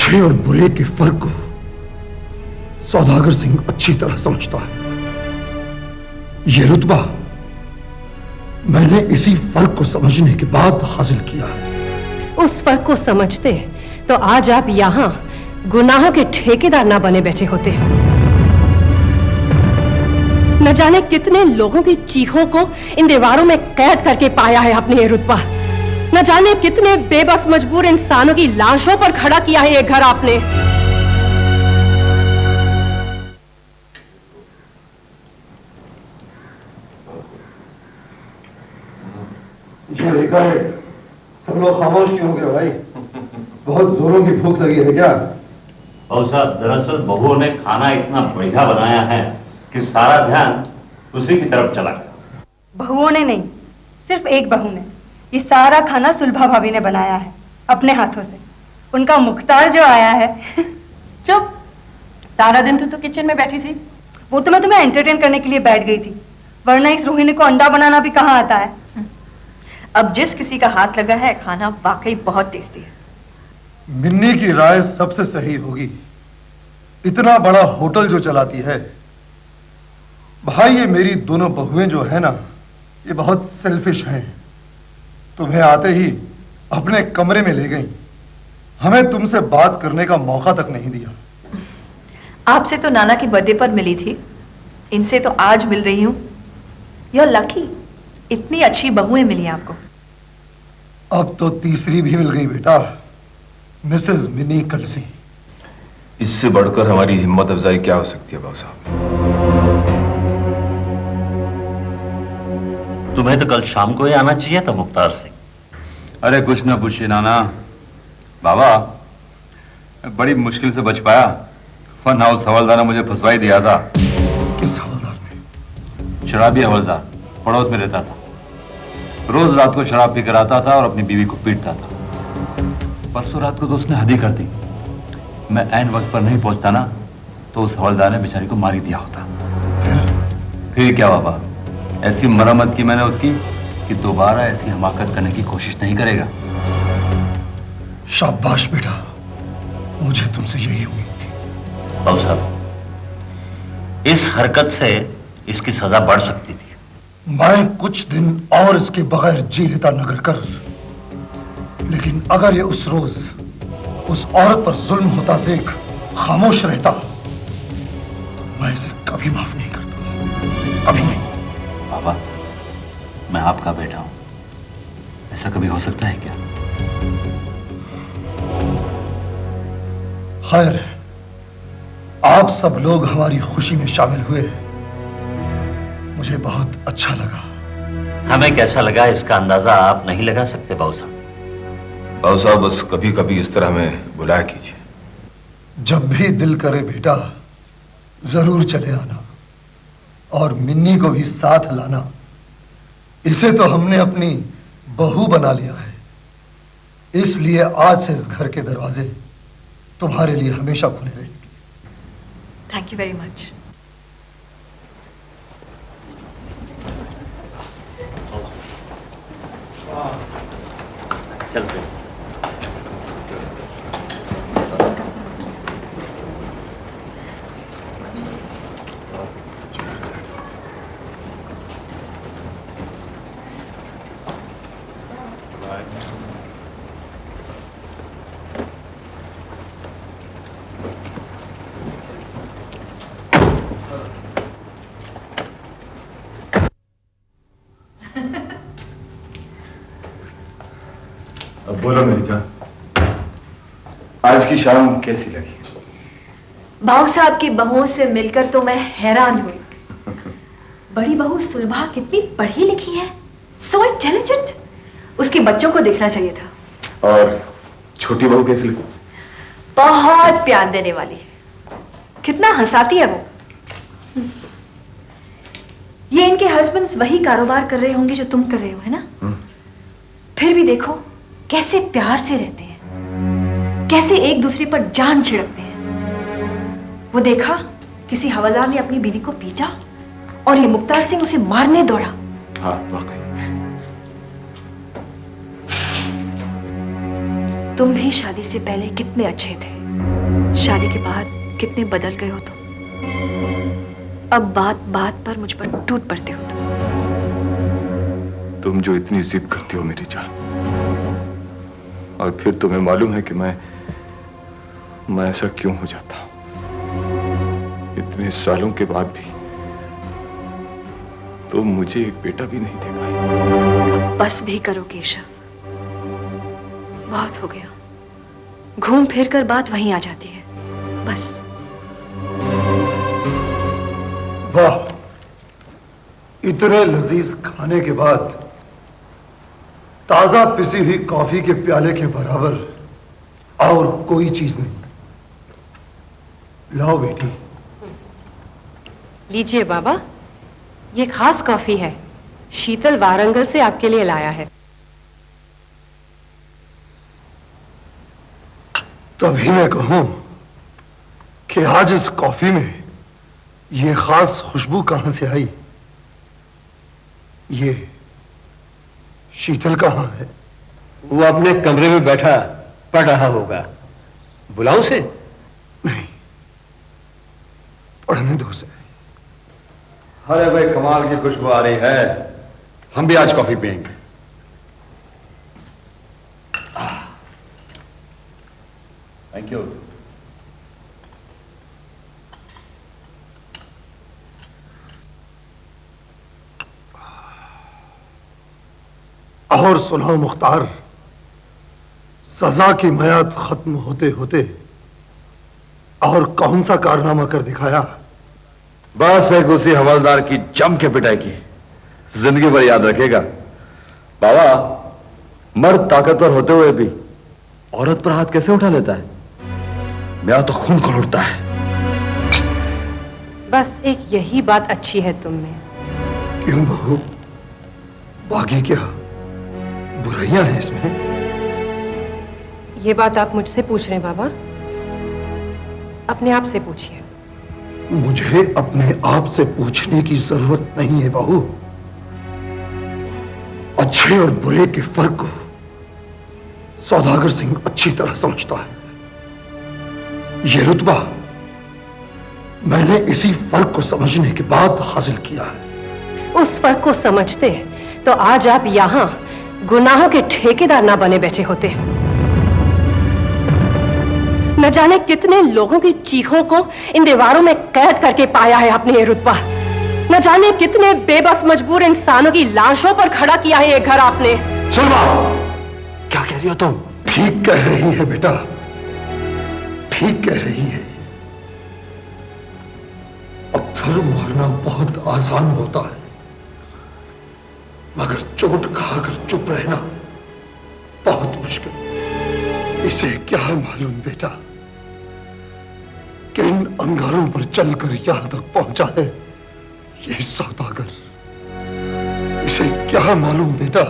अच्छे और बुरे के फर्क को सौदागर सिंह अच्छी तरह समझता है। यह रुतबा मैंने इसी फर्क को समझने के बाद हासिल किया है। उस फर्क को समझते तो आज आप यहां गुनाहों के ठेकेदार ना बने बैठे होते। न जाने कितने लोगों की चीखों को इन दीवारों में कैद करके पाया है आपने ये रुतबा। न जाने कितने बेबस मजबूर इंसानों की लाशों पर खड़ा किया है ये घर आपने। सब लोग खामोश क्यों हो गए भाई? बहुत जोरों की भूख लगी है क्या? और साहब, दरअसल बहू ने खाना इतना बढ़िया बनाया है कि सारा ध्यान उसी की तरफ चला गया। बहुओं ने नहीं, सिर्फ एक बहू ने ये सारा खाना सुलभा भाभी ने बनाया है अपने हाथों से। उनका मुख्तार जो आया है। चुप, सारा दिन तू तो किचन में बैठी थी। वो तो मैं तुम्हें एंटरटेन करने के लिए बैठ गई थी, वरना इस रोहिणी को अंडा बनाना भी कहाँ आता है। अब जिस किसी का हाथ लगा है, खाना वाकई बहुत टेस्टी है। मिन्नी की राय सबसे सही होगी। इतना बड़ा होटल जो चलाती है भाई, ये मेरी दोनों बहुएं जो है ना, ये बहुत सेल्फिश हैं। तुम्हें आते ही अपने कमरे में ले गई, हमें तुमसे बात करने का मौका तक नहीं दिया। आपसे तो नाना की बर्थडे पर मिली थी, इनसे तो आज मिल रही हूँ। यू आर लकी, इतनी अच्छी बहुएं मिली आपको। अब तो तीसरी भी मिल गई बेटा, मिसेस मिनी कलसी। इससे बढ़कर हमारी हिम्मत अफजाई क्या हो सकती है बाबू साहब? तुम्हें तो कल शाम को ही आना चाहिए था मुख्तार सिंह। अरे कुछ ना पूछिए नाना, बाबा बड़ी मुश्किल से बच पाया, वरना उस हवलदार ने मुझे फंसवा ही दिया था। किस हवलदार ने? शराबी हवलदार, पड़ोस में रहता था। रोज रात को शराब पीकर आता था और अपनी बीवी को पीटता था। परसों रात को तो उसने हद ही कर दी। मैं ऐन वक्त पर नहीं पहुंचता ना, तो उस हवलदार ने बेचारी को मार ही दिया होता। फिर क्या बाबा, ऐसी मरम्मत की मैंने उसकी कि दोबारा ऐसी हमाकत करने की कोशिश नहीं करेगा। शाबाश बेटा, मुझे तुमसे यही उम्मीद थी। बाबू साहब, इस हरकत से इसकी सजा बढ़ सकती थी। मैं कुछ दिन और इसके बगैर जी लेता नगर कर, लेकिन अगर ये उस रोज उस औरत पर जुल्म होता देख खामोश रहता, मैं इसे कभी माफ नहीं करता, कभी नहीं। बाबा, मैं आपका बेटा हूं, ऐसा कभी हो सकता है क्या? खैर, आप सब लोग हमारी खुशी में शामिल हुए, मुझे बहुत अच्छा लगा। हमें कैसा लगा इसका अंदाजा आप नहीं लगा सकते बाबू साहब। बाबू साहब, बस कभी कभी इस तरह हमें बुलाया कीजिए। जब भी दिल करे बेटा, जरूर चले आना, और मिन्नी को भी साथ लाना। इसे तो हमने अपनी बहू बना लिया है, इसलिए आज से इस घर के दरवाजे तुम्हारे लिए हमेशा खुले रहेंगे। Thank you very much. चलते। अब बोलो मेरी जान, आज की शाम कैसी लगी? भाऊ साहब की बहुओं से मिलकर तो मैं हैरान हुई। बड़ी बहू सुलभा कितनी पढ़ी लिखी है, सो इंटेलिजेंट। उसके बच्चों को देखना चाहिए था। और छोटी बहू कैसी लगी? बहुत प्यार देने वाली, कितना हंसाती है वो। ये इनके हस्बैंड्स वही कारोबार कर रहे होंगे जो तुम कर रहे हो, है ना? फिर भी देखो कैसे प्यार से रहते हैं, कैसे एक दूसरे पर जान छिड़कते हैं। वो देखा, किसी हवलदार ने अपनी बीवी को पीटा और ये मुख्तार सिंह उसे मारने दौड़ा। हाँ, वाकई। तुम भी शादी से पहले कितने अच्छे थे। शादी के बाद कितने बदल गए हो तुम। अब बात बात पर मुझ पर टूट पड़ते हो तुम जो इतनी जिद करती हो मेरी जान, और फिर तुम्हें मालूम है कि मैं ऐसा क्यों हो जाता हूं। इतने सालों के बाद भी तुम मुझे एक बेटा भी नहीं दे पाई। बस भी करो केशव, बहुत हो गया। घूम फिर कर बात वहीं आ जाती है, बस। वाह, इतने लजीज खाने के बाद ताजा पिसी हुई कॉफी के प्याले के बराबर और कोई चीज नहीं। लाओ बेटी। लीजिए बाबा, ये खास कॉफी है, शीतल वारंगल से आपके लिए लाया है। तभी मैं कहूं कि आज इस कॉफी में ये खास खुशबू कहां से आई। ये शीतल कहां है? वो अपने कमरे में बैठा पढ़ रहा होगा। बुलाऊं से? नहीं, पढ़ने दो उसे। अरे भाई, कमाल की खुशबू आ रही है। हम भी आज कॉफी पियेंगे। Thank you. और सुनाओ मुख्तार, सजा की मयाद खत्म होते होते और कौन सा कारनामा कर दिखाया? बस एक उसी हवलदार की जम के पिटाई की, जिंदगी भर याद रखेगा। बाबा, मर्द ताकतवर होते हुए भी औरत पर हाथ कैसे उठा लेता है? मेरा तो खून खोल उठता है। बस एक यही बात अच्छी है तुम में। क्यों बहू, बाकी क्या बुराइयां हैं इसमें? ये बात आप मुझसे पूछ रहे हैं बाबा? अपने आप से पूछिए। मुझे अपने आप से पूछने की जरूरत नहीं है बहू। अच्छे और बुरे के फर्क को सौदागर सिंह अच्छी तरह समझता है। यह रुतबा मैंने इसी फर्क को समझने के बाद हासिल किया है। उस फर्क को समझते तो आज आप यहां गुनाहों के ठेकेदार ना बने बैठे होते। न जाने कितने लोगों की चीखों को इन दीवारों में कैद करके पाया है आपने ये रुतबा। न जाने कितने बेबस मजबूर इंसानों की लाशों पर खड़ा किया है ये घर आपने। सुलभा, क्या कह रही हो तुम? ठीक कह रही है बेटा, ठीक कह रही है। पत्थर मारना बहुत आसान होता है, मगर चोट खाकर चुप रहना बहुत मुश्किल। इसे क्या मालूम बेटा, किन अंगारों पर चलकर यहां तक पहुंचा है ये सौदागर। इसे क्या मालूम बेटा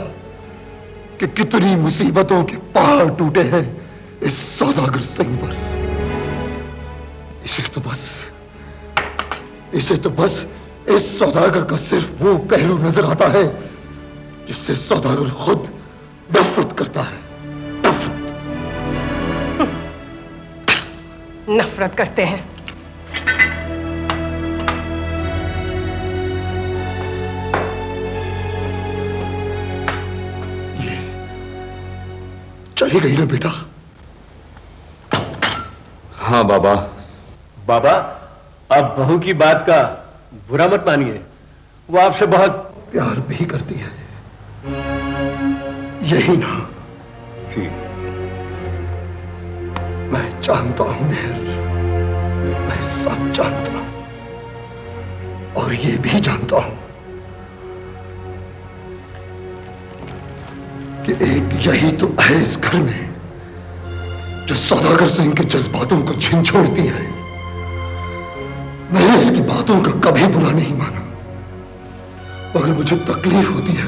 कि कितनी मुसीबतों के पहाड़ टूटे हैं इस सौदागर सिंह पर। इसे तो बस इस सौदागर का सिर्फ वो पहलू नजर आता है जिससे सौदागर खुद नफरत करता है। नफरत करते हैं। ये चली गई ना बेटा? हाँ बाबा। बाबा, अब बहू की बात का बुरा मत मानिए। वो आपसे बहुत प्यार भी करती है, यही ना? ठीक। मैं जानता हूं मेहर, मैं सब जानता हूं, और ये भी जानता हूं कि एक यही तो है इस घर में जो सौदागर सिंह के जज्बातों को झिंझोड़ती है। मैंने इसकी बातों का कभी बुरा नहीं माना, मगर मुझे तकलीफ होती है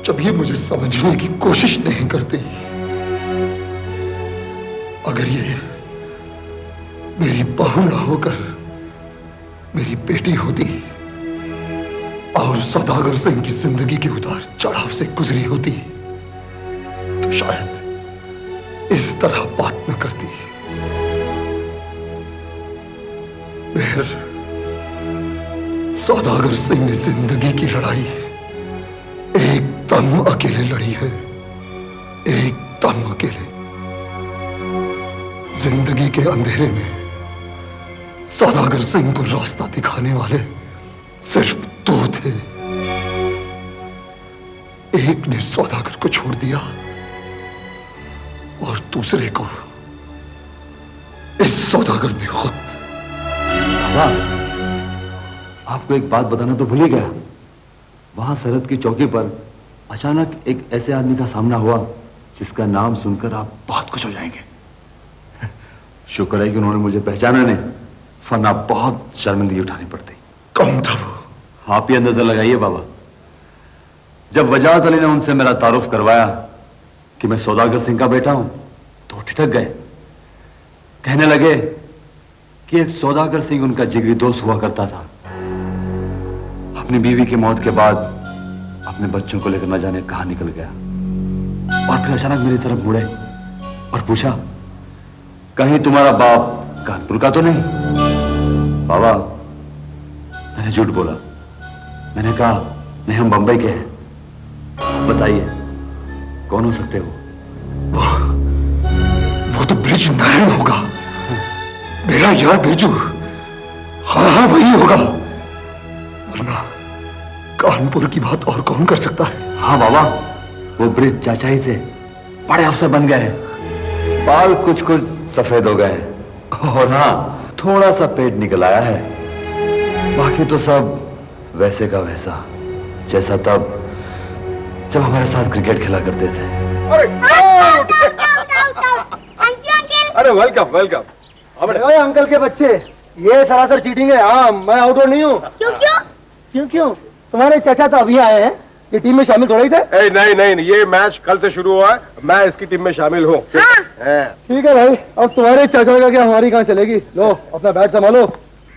जब ये मुझे समझने की कोशिश नहीं करती। अगर ये मेरी बहू ना होकर मेरी बेटी होती और सौदागर सिंह की जिंदगी के उतार चढ़ाव से गुजरी होती तो शायद इस तरह बात न करती। मेहर, सौदागर सिंह ने जिंदगी की लड़ाई एकदम अकेले लड़ी है, एकदम अकेले। जिंदगी के अंधेरे में सौदागर सिंह को रास्ता दिखाने वाले सिर्फ दो थे। एक ने सौदागर को छोड़ दिया और दूसरे को इस सौदागर ने खुद। आपको एक बात बताना तो भूल ही गया। वहां सरहद की चौकी पर अचानक एक ऐसे आदमी का सामना हुआ जिसका नाम सुनकर आप बहुत खुश हो जाएंगे। शुक्र है कि उन्होंने मुझे पहचाना नहीं, वरना बहुत शर्मिंदगी उठानी पड़ती। कौन था वो? आप ही अंदाजा लगाइए बाबा। जब वजाहत अली ने उनसे मेरा तारुफ करवाया कि मैं सौदागर सिंह का बेटा हूं, तो ठिठक गए। कहने लगे कि एक सौदागर सिंह उनका जिगरी दोस्त हुआ करता था। अपनी बीवी की मौत के बाद अपने बच्चों को लेकर न जाने कहां निकल गया, और फिर अचानक मेरी तरफ मुड़े और पूछा, कहीं तुम्हारा बाप कानपुर का तो नहीं? बाबा, मैंने झूठ बोला। मैंने कहा, नहीं, हम बंबई के हैं। बताइए कौन हो सकते हो? वो तो ब्रिज नारायण होगा, मेरा यार बिरजू। हाँ हाँ, वही होगा, वरना कानपुर की बात और कौन कर सकता है? हाँ बाबा, वो ब्रिज चाचा ही थे, बड़े अफसर बन गए। बाल कुछ कुछ सफेद हो गए, और हाँ, थोड़ा सा पेट निकल आया है। बाकी तो सब वैसे का वैसा, जैसा तब जब हमारे साथ क्रिकेट खेला करते थे। अरे वेलकम वेलकम। अरे अंकल के बच्चे, ये सरासर चीटिंग है। हाँ, मैं आउटडोर नहीं हूँ। क्यों क्यों? क्यों क्यों? तुम्हारे चाचा तो अभी आए हैं, ये टीम में शामिल थोड़ा ही थे। नहीं नहीं नहीं, ये मैच कल से शुरू हुआ है, मैं इसकी टीम में शामिल हूँ। ठीक है भाई, अब तुम्हारे चाचा का क्या हमारी कहाँ चलेगी। लो अपना बैट संभालो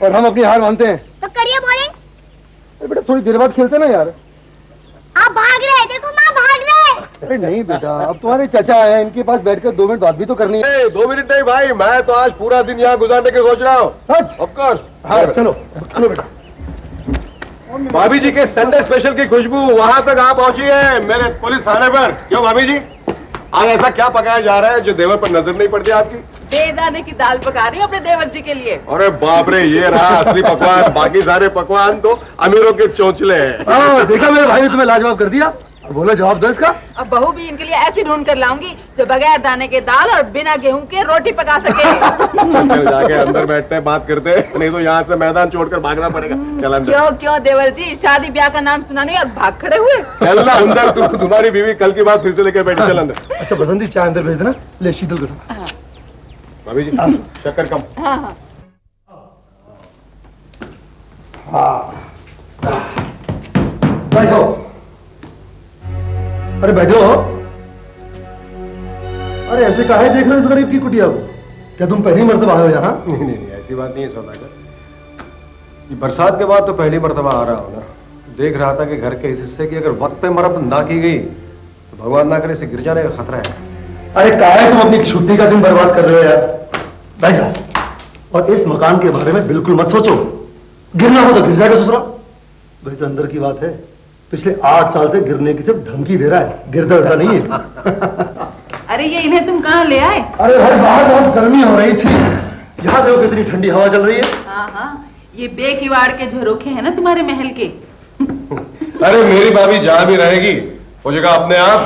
और हम अपनी हार मानते हैं। तो करिए बॉलिंग। बेटा थोड़ी देर बाद खेलते ना यार। आप भाग रहे, देखो माँ भाग रहे। अरे नहीं बेटा, अब तुम्हारे चाचा आए हैं, इनके पास बैठकर 2 मिनट बात भी तो करनी है। 2 मिनट नहीं भाई, मैं तो आज पूरा दिन यहाँ गुजारने की सोच रहा हूँ। सच? Of course. हाँ चलो चलो बेटा। भाभी जी के संडे स्पेशल की खुशबू वहाँ तक आ पहुँची है, मेरे पुलिस थाने पर। क्यों भाभी जी, आज ऐसा क्या पकाया जा रहा है जो देवर पर नजर नहीं पड़ती आपकी? बेदाने की दाल पका रही हूँ अपने देवर जी के लिए। अरे बाप रे, ये रहा असली पकवान। बाकी सारे पकवान तो अमीरों के चोंचले हैं। हाँ देखा, मेरे भाई ने तुम्हें लाजवाब कर दिया। अब बोलो जवाब दो इसका। अब बहू भी इनके लिए ऐसी ढूंढ कर लाऊंगी जो बगैर दाने के दाल और बिना गेहूं के रोटी पका सके। चल जाके अंदर बैठते हैं, बात करते हैं, नहीं तो यहाँ से मैदान छोड़कर भागना पड़ेगा। चल अंदर। क्यों क्यों देवर जी, शादी ब्याह का नाम सुना नहीं और भाग खड़े हुए। चल ना अंदर, तुम्हारी बीवी कल की बात फिर से लेकर बैठी। चल अंदर। अच्छा बसंती, चाय अंदर भेज देना। ले शीतल के साथ। भाभी जी शक्कर कम। हाँ हाँ। बैठो। अरे बैठो। अरे ऐसे काहे देख रहे हो इस गरीब की कुटिया को? क्या तुम पहली मर्तबा आए हो यहाँ? नहीं नहीं, ऐसी बात नहीं है सौदागर। ये बरसात के बाद तो पहली मर्तबा आ रहा हूँ ना। देख रहा था कि घर के इस हिस्से की अगर वक्त पे मरम्मत ना की गई तो भगवान ना करे इसे गिर जाने का खतरा है। अरे काहे तुम अपनी छुट्टी का दिन बर्बाद कर रहे हो यार? बैठ जाओ और इस मकान के बारे में बिल्कुल मत सोचो। गिरना हो तो गिर जाएगा ससुरा। वैसे अंदर की बात है, पिछले 8 साल से गिरने की सिर्फ धमकी दे रहा है, गिरता उड़ता नहीं है। अरे ये इन्हें तुम कहाँ ले आए? अरे भाई बाहर बहुत गर्मी हो रही थी, यहाँ देखो कितनी ठंडी हवा चल रही है। हाँ हाँ, ये बेकिवाड़ के झरोखे हैं ना तुम्हारे महल के। अरे मेरी भाभी जहाँ भी रहेगी वो जगह अपने आप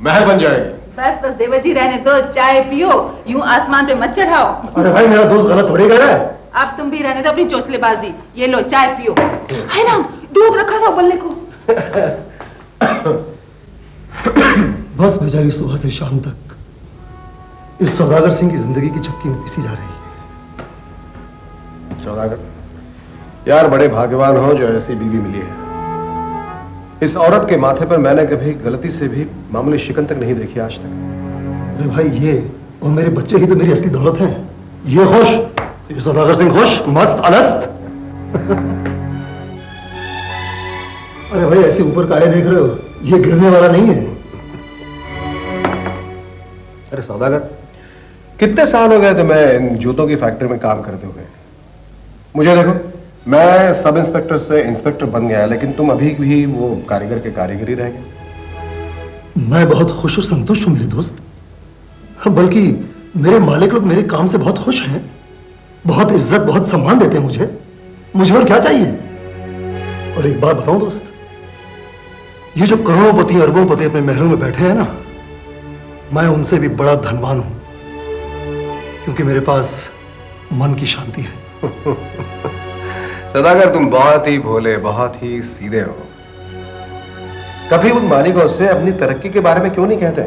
महल बन जाएगी। बस बस देवर जी रहने दो, चाय पियो, यूं आसमान पे मत चढ़ाओ। अरे भाई मेरा दोस्त गलत थोड़ी कह रहा है। अब तुम भी रहने दो अपनी चोचलेबाजी। ये लो चाय पियो। है ना, दूध रखा था उबलने को। बस बेचारी सुबह से शाम तक इस सौदागर सिंह की जिंदगी की चक्की में पिसी जा रही है। सौदागर यार, बड़े भाग्यवान हो जो ऐसी बीवी मिली है। इस औरत के माथे पर मैंने कभी गलती से भी मामूली शिकन तक नहीं देखी आज तक। अरे भाई ये और मेरे बच्चे ही तो मेरी असली दौलत हैं। ये खुश तो ये सौदागर सिंह खुश, मस्त अलस्त। अरे भाई ऐसे ऊपर काहे देख रहे हो, ये गिरने वाला नहीं है। अरे सौदागर, कितने साल हो गए तुम्हें इन जूतों की फैक्ट्री में काम करते हुए? मुझे देखो, मैं सब इंस्पेक्टर से इंस्पेक्टर बन गया, लेकिन तुम अभी भी वो कारीगर के कारीगर ही रह गए। मैं बहुत खुश और संतुष्ट हूं मेरे दोस्त, बल्कि मेरे मालिक लोग मेरे काम से बहुत खुश हैं, बहुत इज्जत बहुत सम्मान देते हैं मुझे और क्या चाहिए। और एक बात बताऊं दोस्त, ये जो करोड़ोंपति अरबोंपति अपने महलों में बैठे हैं ना, मैं उनसे भी बड़ा धनवान हूं, क्योंकि मेरे पास मन की शांति है। सदागर, तुम बहुत ही भोले, बहुत ही सीधे हो। कभी उन मालिकों से अपनी तरक्की के बारे में क्यों नहीं कहते?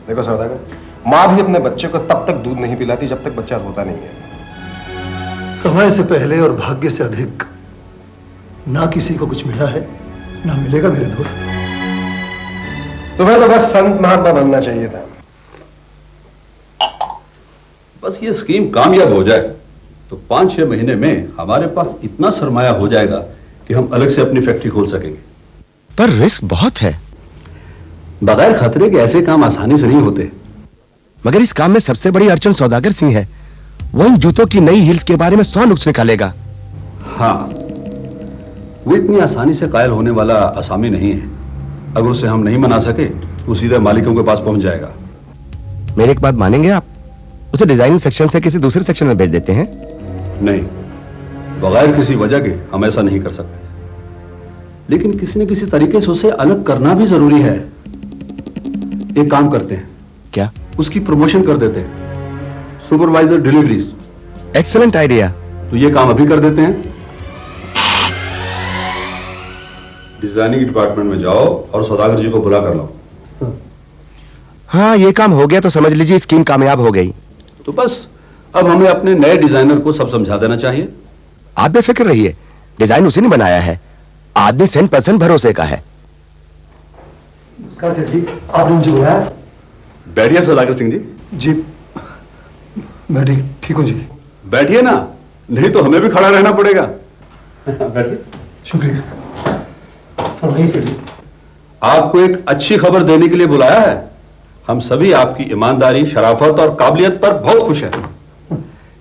देखो सदागर, माँ भी अपने बच्चे को तब तक दूध नहीं पिलाती जब तक बच्चा रोता नहीं है। समय से पहले और भाग्य से अधिक ना किसी को कुछ मिला है, ना मिलेगा मेरे दोस्त। तुम्हें तो बस संत महात्मा बनना चाहिए था। बस ये स्कीम कामयाब हो जाए तो 5-6 महीने में हमारे पास इतना सरमाया हो जाएगा कि हम अलग से अपनी फैक्ट्री खोल सकेंगे। पर रिस्क बहुत है। बगैर खतरे के ऐसे काम आसानी से नहीं होते। मगर इस काम में सबसे बड़ी अड़चन सौदागर सिंह है। वो इन जूतों की नई हील्स के बारे में 100 नुक्स निकालेगा। हाँ, वो इतनी आसानी से कायल होने वाला आसामी नहीं है। अगर उसे हम नहीं मना सके तो सीधे मालिकों के पास पहुंच जाएगा। मेरी एक बात मानेंगे आप? उसे डिजाइनिंग सेक्शन से किसी दूसरे सेक्शन में भेज देते हैं। नहीं, बगैर किसी वजह के हम ऐसा नहीं कर सकते, लेकिन किसी न किसी तरीके से उसे अलग करना भी जरूरी है। एक काम करते हैं, क्या? उसकी प्रमोशन कर देते हैं, सुपरवाइजर डिलीवरीज। Excellent idea. तो ये काम अभी कर देते हैं। डिजाइनिंग डिपार्टमेंट में जाओ और सौदागर जी को बुला कर लाओ। हाँ, ये काम हो गया तो समझ लीजिए स्कीम कामयाब हो गई। तो बस अब हमें अपने नए डिजाइनर को सब समझा देना चाहिए। आप बेफिक्र रहिए, डिजाइन उसी ने बनाया है। आदमी 100% भरोसे का है। आपने मुझे बुलाया? बैठिए सौदागर सिंह जी। जी मैं ठीक हूँ जी। बैठिए ना, नहीं तो हमें भी खड़ा रहना पड़ेगा। बैठिए। शुक्रिया। फरमाइए सेठ जी। आपको एक अच्छी खबर देने के लिए बुलाया है। हम सभी आपकी ईमानदारी, शराफत और काबिलियत पर बहुत खुश हैं।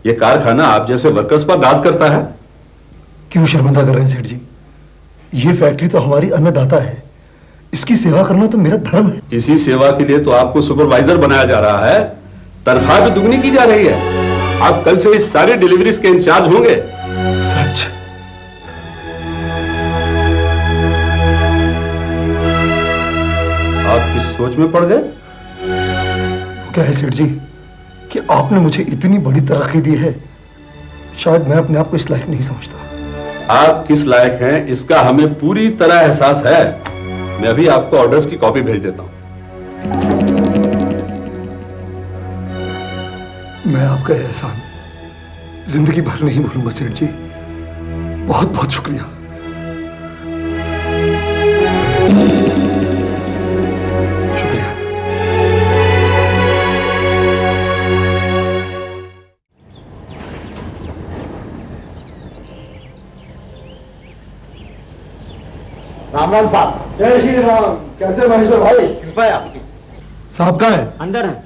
यह कारखाना आप जैसे वर्कर्स पर दास करता है। क्यों शर्मिंदा कर रहे हैं सेठ जी? ये फैक्ट्री तो हमारी अन्नदाता है, इसकी सेवा करना तो मेरा धर्म है। इसी सेवा के लिए तो आपको सुपरवाइजर बनाया जा रहा है। तनख्वाह भी दुगनी की जा रही है। आप कल से इस सारी डिलीवरीज के इंचार्ज होंगे। सच? आप किस सोच में पड़ गए? क्या है सेठ जी कि आपने मुझे इतनी बड़ी तरक्की दी है, शायद मैं अपने आप को इस लायक नहीं समझता। आप किस लायक हैं इसका हमें पूरी तरह एहसास है। मैं अभी आपको ऑर्डर्स की कॉपी भेज देता हूं। मैं आपका एहसान जिंदगी भर नहीं भूलूंगा सेठ जी। बहुत बहुत शुक्रिया। शुक्रिया। राम राम साहब। जय श्री राम। कैसे महेश्वर भाई? कृपा है आपकी। साहब कहाँ है? अंदर है।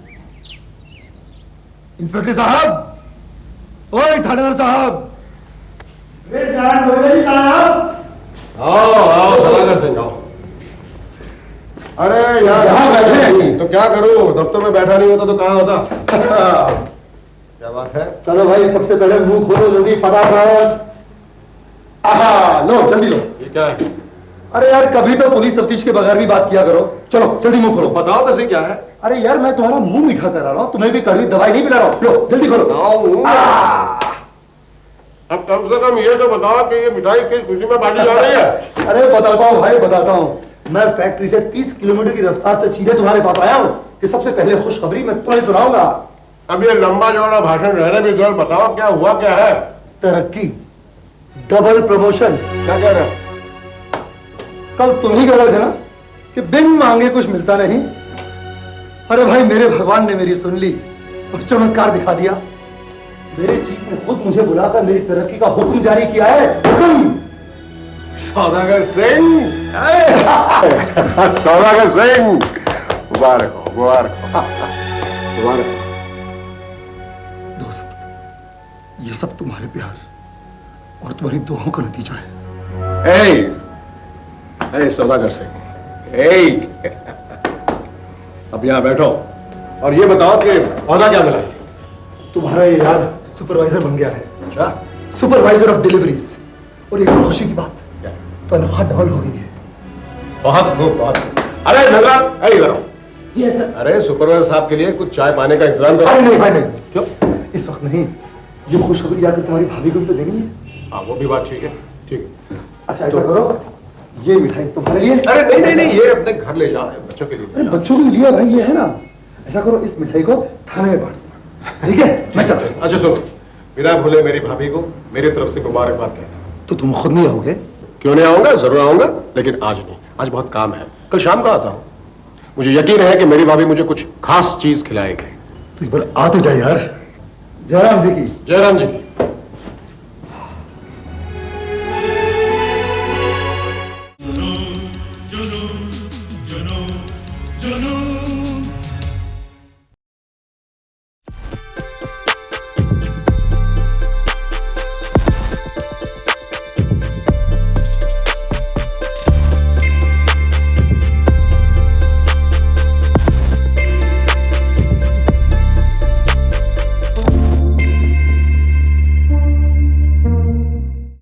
इंस्पेक्टर साहब, ओए थानेदार साहब। आओ आओ सदागर सिंह आओ। अरे यार यहाँ बैठे तो क्या करूं, दफ्तर में बैठा नहीं होता तो कहाँ होता। क्या बात है? चलो भाई, सबसे पहले मुंह खोलो जल्दी फटाफट। आहा, लो जल्दी लो। ये क्या है? अरे यार, कभी तो पुलिस तफ्तीश के बगैर भी बात किया करो। चलो जल्दी मुंह खोलो। बताओ तो सही क्या है? अरे यार, मैं तुम्हारा मुंह मीठा करा रहा हूँ, तुम्हें भी कड़वी दवाई नहीं पिला रहा हूँ। लो जल्दी खोलो। अब कम से कम ये तो बताओ कि ये मिठाई किस खुशी में बांटी जा रही है? अरे बताता हूँ भाई, बताता हूँ। मैं फैक्ट्री से 30 किलोमीटर की रफ्तार से सीधे तुम्हारे पास आया हूँ कि सबसे पहले खुशखबरी मैं तुम्हें सुनाऊंगा। अब ये लंबा चौड़ा भाषण रहने भी दो, बताओ क्या हुआ क्या है? तरक्की, डबल प्रमोशन। क्या कह रहे हो? कल तुम ही कह रहे थे ना कि बिन मांगे कुछ मिलता नहीं। अरे भाई, मेरे भगवान ने मेरी सुन ली और चमत्कार दिखा दिया। मेरे चीफ ने खुद मुझे बुलाकर मेरी तरक्की का हुक्म जारी किया है। हुक्म। सौदागर सिंह। सौदागर सिंह, मुबारक हो, मुबारक हो, मुबारक हो। दोस्त, ये सब तुम्हारे प्यार, और तुम्हारी दुआओं का नतीजा है। ए सौदागर सिंह, अब यहाँ बैठो और ये बताओ कि पौधा क्या मिला? तुम्हारा ये यार सुपरवाइजर बन गया है। अच्छा, सुपरवाइजर ऑफ डिलीवरीज। और एक और खुशी की बात, तनख्वाह डबल हो गई है। बहुत खूब, बहुत खूब। अरे नगराज, इधर आओ। जी सर। अरे सुपरवाइजर साहब के लिए कुछ चाय पाने का इंतजाम करो। अरे नहीं भाई नहीं। क्यों? इस वक्त नहीं, ये खुशखबरी आकर तुम्हारी भाभी को भी तो देनी है। हाँ, वो भी बात ठीक है, ठीक है। अच्छा ऐसा करो, ये मिठाई तुम्हारे लिए। अरे नहीं, ये अपने घर ले जाओ, बच्चों के लिए। अरे बच्चों के लिए भाई, ये है ना। ऐसा करो, इस मिठाई को थाने में बांट दो, ठीक है? मैं चलता हूं। अच्छा सुनो, बिना भूले मेरी भाभी को मेरी तरफ से मुबारकबाद कहना। तो तुम खुद नहीं आओगे? क्यों नहीं आऊंगा, जरूर आऊंगा, लेकिन आज नहीं। आज बहुत काम है, कल शाम का आता हूँ। मुझे यकीन है कि मेरी भाभी मुझे कुछ खास चीज खिलाएगी। तो एक बार आ तो जाए यार। जयराम जी की। जयराम जी की।